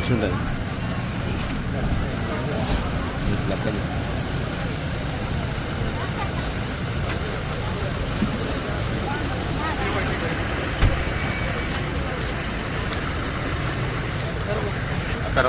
కూర్చుంటుంది లెక్కలు. అక్కడ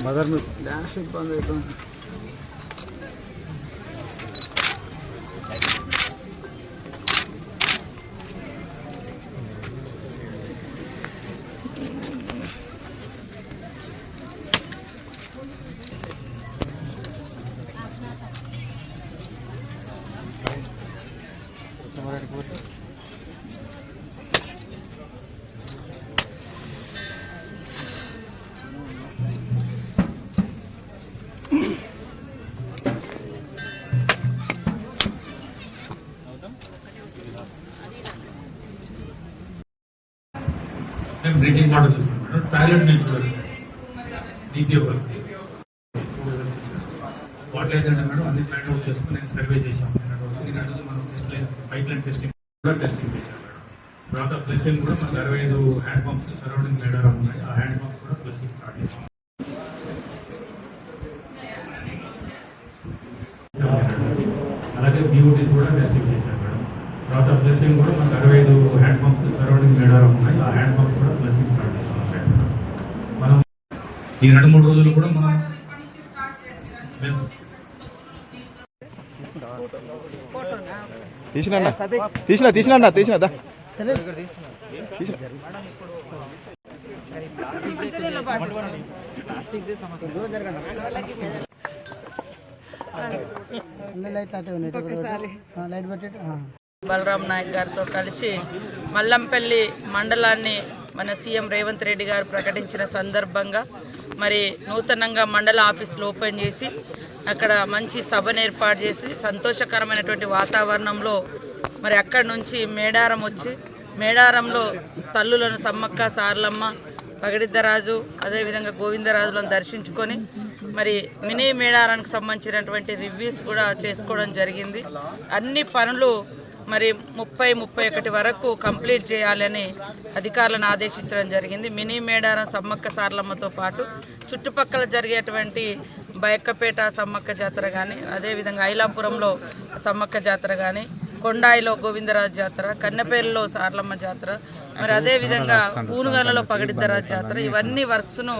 मदर में డాన్స్ ఇబ్బంది అవుతుంది. డ్రింకింగ్ వాటర్ చూస్తాం మేడం. టాయిలెట్ నుంచి డీపీఓ వాటర్ ఏంటంటే మేడం అన్ని ఫైండ్ అవుట్ చేసుకుని నేను సర్వే చేశాను. నేను అడుగు మనం పైప్ లైన్ టెస్టింగ్ కూడా టెస్టింగ్ చేశాను మేడం. తర్వాత ఫ్లెషింగ్ కూడా మనకు 65 హ్యాండ్ పంప్స్ సరౌండింగ్ మేడారం ఉన్నాయి. ఆ హ్యాండ్ పంప్స్ కూడా ఫ్లెషింగ్ స్టార్ట్ చేశాం. అలాగే BOTs కూడా టెస్టింగ్ చేశాను మేడం. తర్వాత ఫ్లెషింగ్ కూడా మనకు 65 హ్యాండ్ పంప్స్ సరౌండింగ్ మేడారం ఉన్నాయి. ఆ హ్యాండ్ పంప్స్ కూడా ఫ్లెషింగ్ స్టార్ట్ చేశాం. మనం ఈ 2-3 రోజులు కూడా మనం తీసినా బలరాం నాయక్ గారితో కలిసి మల్లంపల్లి మండలాన్ని మన సీఎం రేవంత్ రెడ్డి గారు ప్రకటించిన సందర్భంగా మరి నూతనంగా మండల ఆఫీసులు ఓపెన్ చేసి అక్కడ మంచి సభను ఏర్పాటు చేసి సంతోషకరమైనటువంటి వాతావరణంలో మరి అక్కడి నుంచి మేడారం వచ్చి మేడారంలో తల్లులను సమ్మక్క సారలమ్మ పగడిద్దరాజు అదేవిధంగా గోవిందరాజులను దర్శించుకొని మరి మినీ మేడారానికి సంబంధించినటువంటి రివ్యూస్ కూడా చేసుకోవడం జరిగింది. అన్ని పనులు మరి 30-31 వరకు కంప్లీట్ చేయాలని అధికారులను ఆదేశించడం జరిగింది. మినీ మేడారం సమ్మక్క సారలమ్మతో పాటు చుట్టుపక్కల జరిగేటువంటి బయక్కపేట సమ్మక్క జాతర కానీ, అదేవిధంగా ఐలాపురంలో సమ్మక్క జాతర కానీ, కొండాయిలో గోవిందరాజు జాతర, కన్నెపేరులో సారలమ్మ జాతర, మరి అదేవిధంగా పూనుగలలో పగడిద్దరాజు జాతర, ఇవన్నీ వర్క్స్ను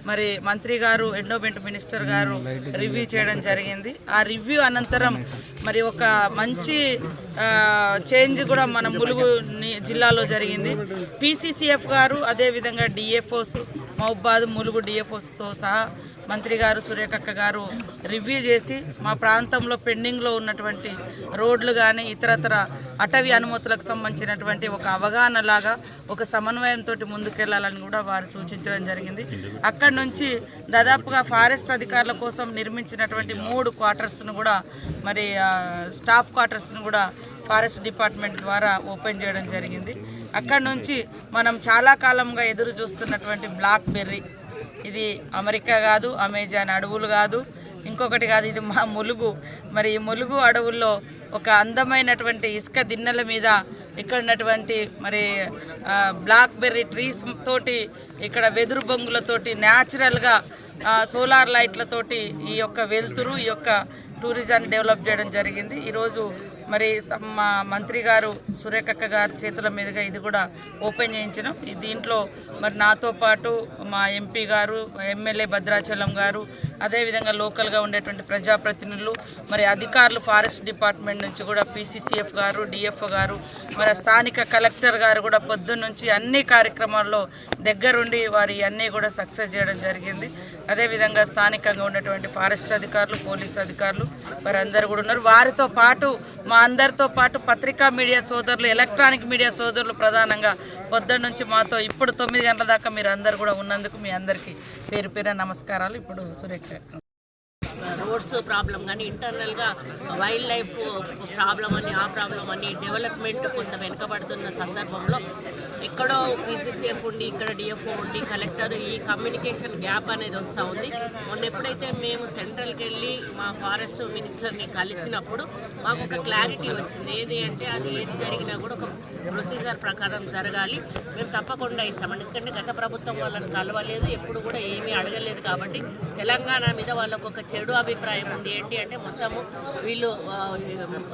మరి మంత్రి గారు ఎండోమెంట్ మినిస్టర్ గారు రివ్యూ చేయడం జరిగింది. ఆ రివ్యూ అనంతరం మరి ఒక మంచి చేంజ్ కూడా మన ములుగు జిల్లాలో జరిగింది. PCCF గారు అదేవిధంగా DFOస్ మహబాద్ ములుగు DFOస్తో సహా మంత్రి గారు సురేఖక్క గారు రివ్యూ చేసి మా ప్రాంతంలో పెండింగ్లో ఉన్నటువంటి రోడ్లు కానీ ఇతరతర అటవీ అనుమతులకు సంబంధించినటువంటి ఒక అవగాహన లాగా ఒక సమన్వయంతో ముందుకెళ్లాలని కూడా వారు సూచించడం జరిగింది. అక్కడి నుంచి దాదాపుగా ఫారెస్ట్ అధికారుల కోసం నిర్మించినటువంటి 3 క్వార్టర్స్ను కూడా మరి స్టాఫ్ క్వార్టర్స్ను కూడా ఫారెస్ట్ డిపార్ట్మెంట్ ద్వారా ఓపెన్ చేయడం జరిగింది. అక్కడి నుంచి మనం చాలా కాలంగా ఎదురు చూస్తున్నటువంటి బ్లాక్ బెర్రీ, ఇది అమెరికా కాదు, అమెజాన్ అడవులు కాదు, ఇంకొకటి కాదు, ఇది మా ములుగు. మరి ఈ ములుగు అడవుల్లో ఒక అందమైనటువంటి ఇసుక దిన్నెల మీద ఇక్కడ ఉన్నటువంటి మరి బ్లాక్ బెర్రీ ట్రీస్ తోటి ఇక్కడ వెదురు బొంగులతోటి న్యాచురల్గా సోలార్ లైట్లతోటి ఈ యొక్క వెలుతురు ఈ యొక్క టూరిజాన్ని డెవలప్ చేయడం జరిగింది. ఈరోజు మరి మా మంత్రి గారు సురేఖక్క గారి చేతుల మీదుగా ఇది కూడా ఓపెన్ చేయించినాం. దీంట్లో మరి నాతో పాటు మా MP గారు, ఎమ్మెల్యే భద్రాచలం గారు, అదేవిధంగా లోకల్గా ఉండేటువంటి ప్రజాప్రతినిధులు, మరి అధికారులు ఫారెస్ట్ డిపార్ట్మెంట్ నుంచి కూడా PCCF గారు, DFO గారు, మరి స్థానిక కలెక్టర్ గారు కూడా పొద్దున్న నుంచి అన్ని కార్యక్రమాల్లో దగ్గరుండి వారి అన్నీ కూడా సక్సెస్ చేయడం జరిగింది. అదేవిధంగా స్థానికంగా ఉన్నటువంటి ఫారెస్ట్ అధికారులు, పోలీస్ అధికారులు వారందరూ కూడా ఉన్నారు. వారితో పాటు మా అందరితో పాటు పత్రికా మీడియా సోదరులు, ఎలక్ట్రానిక్ మీడియా సోదరులు ప్రధానంగా పొద్దున్న నుంచి మాతో ఇప్పుడు 9 గంటల దాకా మీరు అందరు కూడా ఉన్నందుకు మీ అందరికీ పేరు పేరు నమస్కారాలు. ఇప్పుడు సురేఖ రోడ్స్ ప్రాబ్లం కానీ ఇంటర్నల్గా వైల్డ్ లైఫ్ ప్రాబ్లం అని ఆ ప్రాబ్లం అని డెవలప్మెంట్ కొంత వెనుకబడుతున్న సందర్భంలో ఎక్కడో PCCF ఉండి ఇక్కడ DFO ఉండి కలెక్టర్ ఈ కమ్యూనికేషన్ గ్యాప్ అనేది వస్తూ ఉంది. మొన్న ఎప్పుడైతే మేము సెంట్రల్కి వెళ్ళి మా ఫారెస్ట్ మినిస్టర్ని కలిసినప్పుడు మాకు ఒక క్లారిటీ వచ్చింది. ఏది అంటే అది ఏది జరిగినా కూడా ఒక ప్రొసీజర్ ప్రకారం జరగాలి, మేము తప్పకుండా ఇస్తామండి. ఎందుకంటే గత ప్రభుత్వం వాళ్ళని కలవలేదు, ఎప్పుడు కూడా ఏమీ అడగలేదు. కాబట్టి తెలంగాణ మీద వాళ్ళకు ఒక చెడు అభిప్రాయం ఉంది. ఏంటి అంటే మొత్తము వీళ్ళు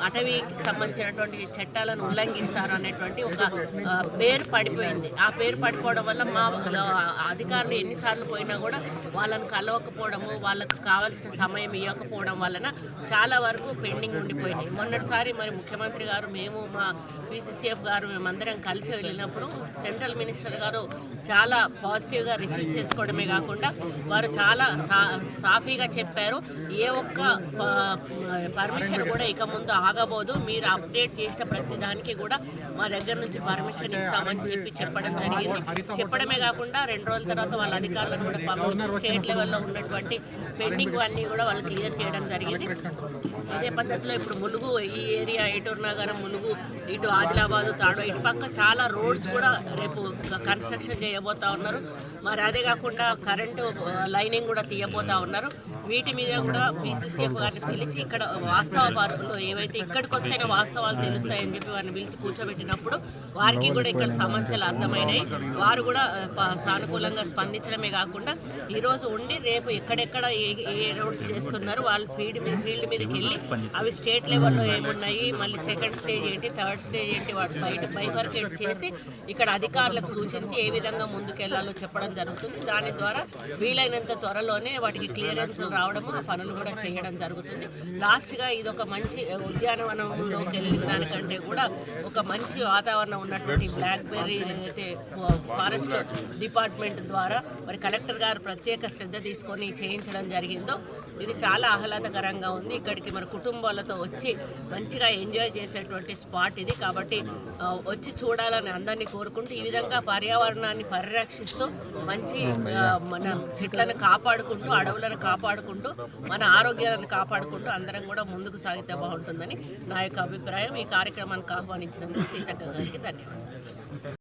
అటవీకి సంబంధించినటువంటి చట్టాలను ఉల్లంఘిస్తారు అనేటువంటి ఒక పేరు పడిపోయింది. ఆ పేరు పడిపోవడం వల్ల మా అధికారులు ఎన్నిసార్లు పోయినా కూడా వాళ్ళని కలవకపోవడము, వాళ్ళకు కావాల్సిన సమయం ఇవ్వకపోవడం వలన చాలా వరకు పెండింగ్ ఉండిపోయినాయి. మొన్నటిసారి మరి ముఖ్యమంత్రి గారు, మేము మా PCCF గారు మేమందరం కలిసి వెళ్ళినప్పుడు సెంట్రల్ మినిస్టర్ గారు చాలా పాజిటివ్గా రిసీవ్ చేసుకోవడమే కాకుండా వారు చాలా సాఫీగా చెప్పారు, ఏ ఒక్క పర్మిషన్ కూడా ఇక ముందు ఆగబోదు, మీరు అప్డేట్ చేసిన ప్రతి దానికి కూడా మా దగ్గర నుంచి పర్మిషన్ ఇస్తామని చెప్పడం జరిగింది. చెప్పడమే కాకుండా 2 రోజుల తర్వాత వాళ్ళ అధికారులను కూడా పంపించి స్టేట్ లెవెల్లో ఉన్నటువంటి పెండింగ్ అన్నీ కూడా వాళ్ళు క్లియర్ చేయడం జరిగింది. ఇదే పద్ధతిలో ఇప్పుడు ములుగు ఈ ఏరియా ఏటూరు నగరం, ములుగు, ఇటు ఆదిలాబాదు, తాడు, ఇటు పక్క చాలా రోడ్స్ కూడా రేపు కన్స్ట్రక్షన్ చేయబోతా ఉన్నారు. మరి అదే కాకుండా కరెంటు లైనింగ్ కూడా తీయబోతా ఉన్నారు. వీటి మీద కూడా PCCF గారిని పిలిచి ఇక్కడ వాస్తవాలు ఏవైతే ఇక్కడికి వస్తేనే వాస్తవాలు తెలుస్తాయని చెప్పి వారిని పిలిచి కూర్చోబెట్టినప్పుడు వారికి కూడా ఇక్కడ సమస్యలు అర్థమైనాయి. వారు కూడా సానుకూలంగా స్పందించడమే కాకుండా ఈరోజు ఉండి రేపు ఎక్కడెక్కడ ఏ రోడ్స్ చేస్తున్నారు వాళ్ళు ఫీల్డ్ మీదకి వెళ్ళి అవి స్టేట్ లెవెల్లో ఏమున్నాయి, మళ్ళీ సెకండ్ స్టేజ్ ఏంటి, థర్డ్ స్టేజ్ ఏంటి, వాటి బైఫర్కేట్ చేసి ఇక్కడ అధికారులకు సూచించి ఏ విధంగా ముందుకెళ్లాలో చెప్పడం జరుగుతుంది. దాని ద్వారా వీలైనంత త్వరలోనే వాటికి క్లియరెన్స్లు రావడము, ఆ పనులు కూడా చేయడం జరుగుతుంది. లాస్ట్గా ఇది ఒక మంచి ఉద్యానవనంలోకి వెళ్ళిన దానికంటే కూడా ఒక మంచి వాతావరణం ఉన్నటువంటి బ్లాక్ బెర్రీ ఏదైతే ఫారెస్ట్ డిపార్ట్మెంట్ ద్వారా మరి కలెక్టర్ గారు ప్రత్యేక శ్రద్ధ తీసుకొని చేయించడం జరిగిందో ఇది చాలా ఆహ్లాదకరంగా ఉంది. ఇక్కడికి మరి కుటుంబాలతో వచ్చి మంచిగా ఎంజాయ్ చేసేటువంటి స్పాట్ ఇది. కాబట్టి వచ్చి చూడాలని అందరినీ కోరుకుంటూ ఈ విధంగా పర్యావరణాన్ని పరిరక్షిస్తూ మంచి మన చెట్లను కాపాడుకుంటూ, అడవులను కాపాడుకుంటూ, మన ఆరోగ్యాలను కాపాడుకుంటూ అందరం కూడా ముందుకు సాగితే బాగుంటుందని నా యొక్క అభిప్రాయం. ఈ కార్యక్రమానికి ఆహ్వానించినందుకు సీతక్క గారికి ధన్యవాదాలు.